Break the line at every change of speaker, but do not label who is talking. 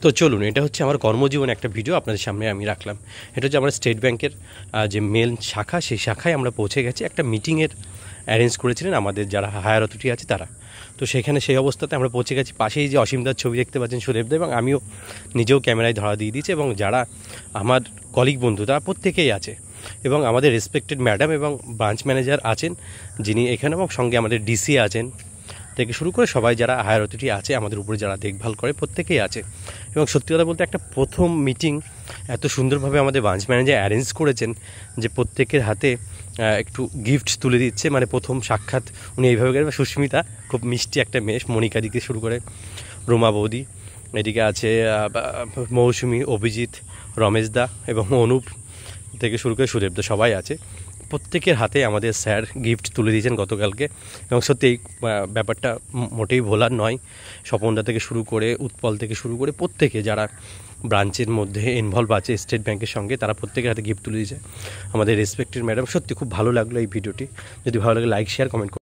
তো চলুন, এটা হচ্ছে আমার কর্মজীবনে একটা ভিডিও আপনাদের সামনে আমি রাখলাম। এটা হচ্ছে আমরা স্টেট ব্যাংকের যে মেল শাখা, সেই শাখায় আমরা পৌঁছে গেছি। একটা মিটিংয়ের অ্যারেঞ্জ করেছিলেন আমাদের যারা হায়ার অথরিটি আছে তারা। তো সেখানে সেই অবস্থাতে আমরা পৌঁছে গেছি। পাশেই যে অসীমদার ছবি দেখতে পাচ্ছেন, সুদেবদা, এবং আমিও নিজেও ক্যামেরায় ধরা দিয়ে দিয়েছি, এবং যারা আমার কলিগ বন্ধু তারা প্রত্যেকেই আছে, এবং আমাদের রেসপেক্টেড ম্যাডাম এবং ব্রাঞ্চ ম্যানেজার আছেন যিনি এখানে, এবং সঙ্গে আমাদের ডিসি আছেন থেকে শুরু করে সবাই যারা হায়ার অথরিটি আছে আমাদের উপরে যারা দেখভাল করে প্রত্যেকেই আছে। এবং সত্যি কথা বলতে একটা প্রথম মিটিং এত সুন্দরভাবে আমাদের ব্রাঞ্চ ম্যানেজার অ্যারেঞ্জ করেছেন যে প্রত্যেকের হাতে একটু গিফট তুলে দিচ্ছে। মানে প্রথম সাক্ষাৎ উনি এইভাবে করেন। সুস্মিতা খুব মিষ্টি একটা মেয়ে, মনিকা দিকে শুরু করে রোমা বৌদি, এদিকে আছে মৌসুমি, অভিজিৎ, রমেশদা এবং অনুপ থেকে শুরু করে সুদেবদা, সবাই আছে। প্রত্যেকের হাতে আমাদের স্যার গিফট তুলে দিয়েছেন গতকালকে, এবং সত্যি এই ব্যাপারটা মোটেই ভোলার নয়। স্বপনদা থেকে শুরু করে উৎপল থেকে শুরু করে প্রত্যেকে যারা ব্রাঞ্চের মধ্যে ইনভলভ আছে স্টেট ব্যাংকের সঙ্গে, তারা প্রত্যেকের হাতে গিফট তুলে দিয়েছে আমাদের রেসপেক্টেড ম্যাডাম। সত্যি খুব ভালো লাগলো এই ভিডিওটি। যদি ভালো লাগে লাইক, শেয়ার, কমেন্ট